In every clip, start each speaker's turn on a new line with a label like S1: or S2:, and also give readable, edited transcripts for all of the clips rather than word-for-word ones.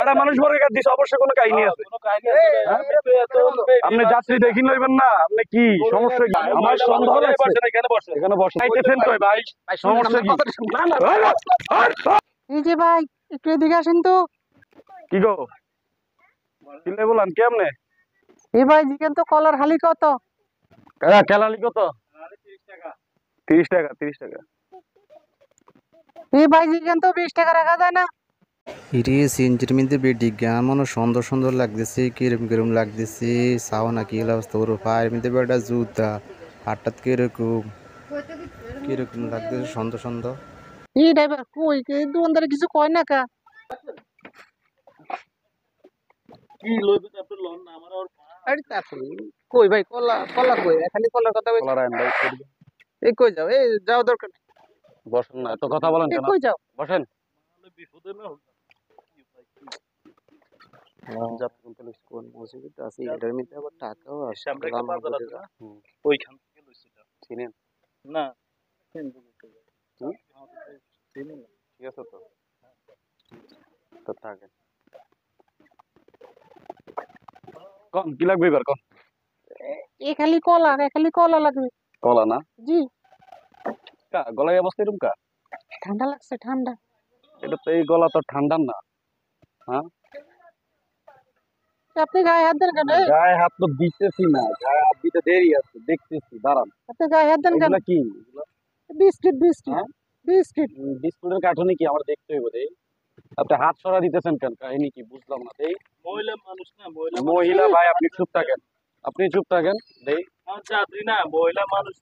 S1: বেড়া মানুষ বড় কাজ দিছে, অবশ্যই কোনো কাহিনী আছে। আপনি যাত্রী দেখি লইবেন না, আপনি কি সমস্যা কি? আমার সন্দেহ লাগছে। এখানে বসেন আইতেছেন কই ভাই? সমস্যা কি?
S2: এই যে ভাই একটু এদিকে আসেন তো।
S1: কি গো কিলে বলেন কেমনে?
S2: এই ভাই জিজ্ঞেন তো কলার হালি কত?
S1: কেলালি কত? 30 টাকা 30 টাকা।
S2: এই ভাই জিজ্ঞেন তো 20 টাকা রাখা যায় না?
S3: ইরে সিনজির মধ্যে বেডি গান মনে সুন্দর সুন্দর লাগতেছে, কিরম কিরম লাগতেছে, সাও না কি অবস্থা ওর পায়ের মধ্যে বেটা জুতা, হাতটাত কিরকম কিরকম লাগতেছে সুন্দর সুন্দর।
S2: এই ড্রাইভার কই কে দোকানদারে কিছু কয় না কা?
S1: কি লইবে আপনি লন না আমার আর
S2: আরে তাতে কই ভাই কলা কলা কই খালি কলার কথা কই।
S1: কলার আইন ভাই।
S2: এই কই যাও এই যাও দরকার নেই।
S1: বসেন না, এত কথা বলেন
S2: এই
S1: কেন?
S2: কই যাও?
S1: বসেন।
S3: বিপদে না যাত্রা পুলিশ কোন মসজিদে আছে এটার মধ্যে আবার টাকাও আছে।
S1: সামনে একটা বাজার আছে না, ওইখান থেকে লইছি এটা। চিনেন না? চিনেন না? ঠিক আছে তো, তো থাকেন। কোন কি লাগবে এবার কোন?
S2: এই খালি কলা লাগবে।
S1: কলা না?
S2: জি
S1: কা গলায় অবস্থা এরকম কা?
S2: ঠান্ডা লাগছে ঠান্ডা।
S1: এটা তো এই গলা তো ঠান্ডা না। হ্যাঁ
S2: আপনি গায়ে হাত দেন কেন?
S1: গায়ে হাত তো দিতেছি না, গায়ে হাত দিতে দেরি আছে, দেখতেছি দাঁড়ান।
S2: আপনি গায়ে হাত দেন কেন?
S1: এগুলা কি?
S2: বিস্কিট বিস্কিট
S1: হ্যাঁ?
S2: বিস্কিট।
S1: বিস্কুটের কার্টুনে কি আমার দেখতে হইব রে? আপনি হাত সরা দিতেছেন কেন? কাহিনী কি বুঝলাম না। এই
S3: মহিলা মানুষ না
S1: মহিলা ভাই আপনি চুপ থাকেন, আপনি চুপ থাকেন। দেই
S3: যাত্রী না মহিলা মানুষ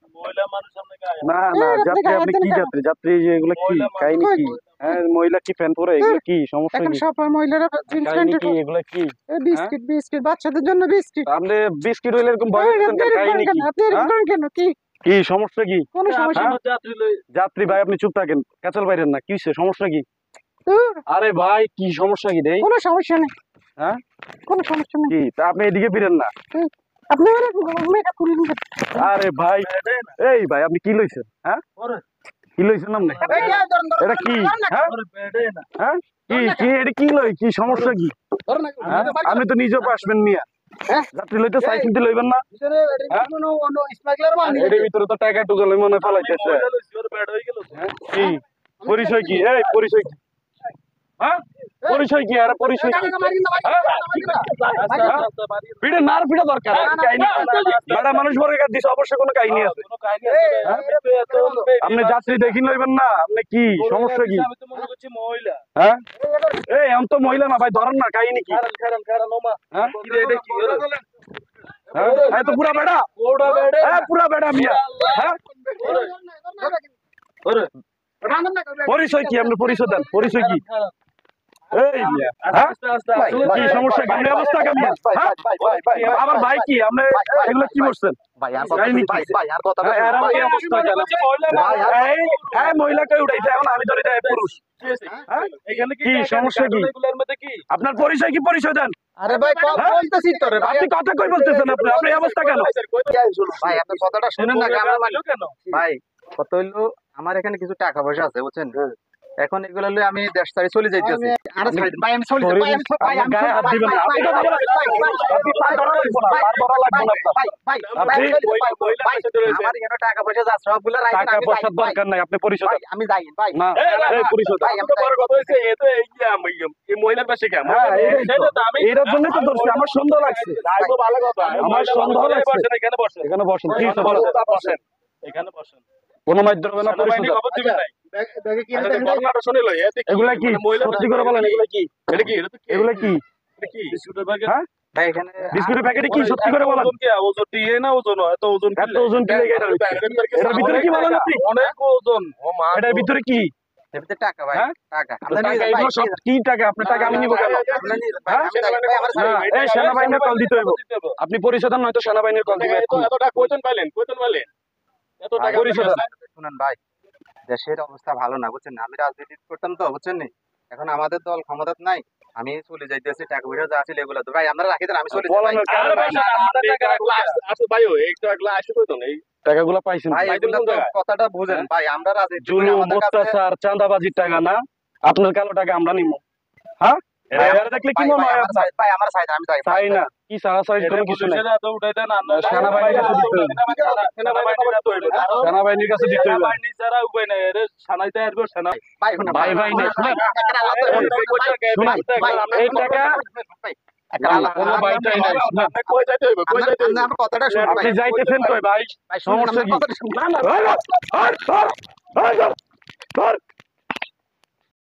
S3: আমরা গায়ে
S1: না না যাত্রী, আপনি কি যাত্রী? যাত্রী যে এগুলো কি কাহিনী কি? হ্যাঁ মহিলা কি প্যান্ট পরে, এগুলো কি সমস্যা
S2: এখন
S1: কি?
S2: সব মহিলারা জিন্স
S1: কাহিনী
S2: প্যান্ট
S1: কি এগুলো কি?
S2: বিস্কিট বিস্কিট বাচ্চাদের জন্য বিস্কিট।
S1: আপনি বিস্কিট হইলে এরকম ভয় পেতেছেন কেন? কাহিনী কি?
S2: আপনি এরকম করেন কেন? কি
S1: কি সমস্যা কি?
S2: কোনো সমস্যা
S1: হ্যাঁ?
S2: নেই।
S3: যাত্রী লই
S1: যাত্রী ভাই আপনি চুপ থাকেন, কাঁচাল বাইরেন না। কিসে সমস্যা কি?
S2: ধুর,
S1: আরে ভাই কি সমস্যা কি দেই?
S2: কোনো সমস্যা নেই।
S1: হ্যাঁ
S2: কোনো সমস্যা নেই।
S1: কি তা আপনি এদিকে ফিরেন না?
S2: আপনি মেয়েটা খুলে নিন।
S1: আরে ভাই এই ভাই আপনি কি লইছেন? হ্যাঁ কি লইছেন আপনি? এটা কি? হ্যাঁ হ্যাঁ কি কি এটা কি লই? কি সমস্যা কি? হ্যাঁ? আপনি তো নিজেও আসবেন মিয়া। যাত্রী লইতে চাই কিন্তু লইবেন না। এর ভিতরে তো টাকা টুকা লই মনে ফলাইতেছে। হ্যাঁ? কি পরিচয় কি? এই পরিচয় কি? হ্যাঁ পরিচয় কি? আর পরিচয় কি? পিড়ে নার পিড়া দরকার কাহিনী। বেড়া মানুষ বড় কাজ দিছে, অবশ্যই কোনো কাহিনী আছে। আপনি যাত্রী দেখি লইবেন না, আপনি কি সমস্যা কি? হ্যাঁ এই আমি তো মহিলা না ভাই, ধরেন না কাহিনী কি? হ্যাঁ হ্যাঁ এই তো পুরা বেড়া, হ্যাঁ পুরা বেড়া মিয়া। হ্যাঁ পরিচয় কি? আপনি পরিচয় দেন, পরিচয় কি? এই মিয়া হ্যাঁ কি সমস্যা কি? আপনি অবস্থা কেমন? হ্যাঁ আমার ভাই কি আপনি এগুলো কি করছেন? কাহিনী কি? হ্যাঁ, এর আবার এই অবস্থা কেন? এই মহিলাকে উঠাইছে, এখন আমি ধরে দেয় পুরুষ। হ্যাঁ? কি সমস্যা কি? আপনার পরিচয় কি? পরিচয় দেন।
S2: আরে ভাই বলতেছি তো রে
S1: আপনি কথা কই বলতেছেন? আপনি আপনি এই অবস্থা কেন?
S2: ভাই আপনার কথাটা শুনেন না ভাই। কত হইলো আমার এখানে কিছু টাকা পয়সা আছে বুঝছেন, এখন এগুলো লই আমি দেশ ছাড়ি চলে যাইতেছি। আরে ভাই আমি চলে যাই, ভাই আমি
S1: গায়ে হাত দিবেন না। আপনি কথা বলেন। আপনি পা ধরা লাগবে না, পা ধরা লাগবে না আপনার।
S2: আমার এখানে টাকা পয়সা যা সবগুলো রাখেন।
S1: টাকা পয়সার দরকার নাই, আপনি পরিচয় দেন।
S2: আমি যাই ভাই।
S1: না এই পরিচয় দেন। হ্যাঁ, এটার জন্য তো ধরছি, আমার সন্দেহ লাগছে। আমার সন্দেহ লাগছে। এখানে বসেন, কি হইছে বলেন? কোনো মাধ্যমে হবে না, পরিচয় দেন। এগুলা কি সত্যি করে বলেন? এগুলা কি? এগুলা কি? হ্যাঁ
S2: ভাই এখানে
S1: বিস্কুটের প্যাকেটে কি সত্যি করে বলেন? এত ওজন কি লেগে এটার ভিতরে? এটার ভিতরে কি বলেন আপনি? এটার ভিতরে কি?
S2: এমনিতে টাকা ভাই,
S1: হ্যাঁ?
S2: টাকা
S1: তো টাকা এগুলো সব কি টাকা? আপনার টাকা আমি নিব কেন? হ্যাঁ? না, এই সেনাবাহিনীর কল দিতে হইব। আপনি পরিচয় দেন, নয়তো সেনাবাহিনীর কল দিবে। পরিচয় দেন।
S2: শুনেন ভাই, দেশের অবস্থা ভালো না বুঝছেন, আমি রাজনীতি করতাম তো বুঝছেন নি, এখন আমাদের দল ক্ষমতাত নাই, আমি চলে যাইতেছি, টাকা পয়সা যা আছে এগুলো তো ভাই আপনারা রাখি দেন, আমি চলে যাই
S1: বলেন কার ভাই? টাকাগুলো পাইছেন?
S2: ভাই এগুলো তো কথাটা বুঝেন ভাই, আমরা রাজনীতি করি,
S1: জুলুম,
S2: আমাদের কাছে
S1: অত্যাচার, চাঁদাবাজির টাকা না, আপনার কালো টাকা আমরা নিব। হ্যাঁ এরা দেখলে কি মনে হয় আপনার?
S2: ভাই আমার সাইড আমি যাই
S1: তাই না, কি সারাসারি কোনো কিছু নেই। সেনাবাহিনীর কাছে দিতে হবে। সেনাবাহিনীর কাছে দিতে হবে।
S2: ভাই
S1: ভাই ভাই নেই, শুনেন, শুনেন, এই টাকা কোনো ভাইটাই নাই, শুনেন।
S2: আমার কথাটা শুনুন
S1: আপনি যাইতেছেন কই ভাই?
S2: ভাই শুনুন
S1: সমস্যা
S2: আমার
S1: কি?
S2: কথাটা শুনুন
S1: না, না, ধর, ধর, ধর, ধর, ধর, ধর।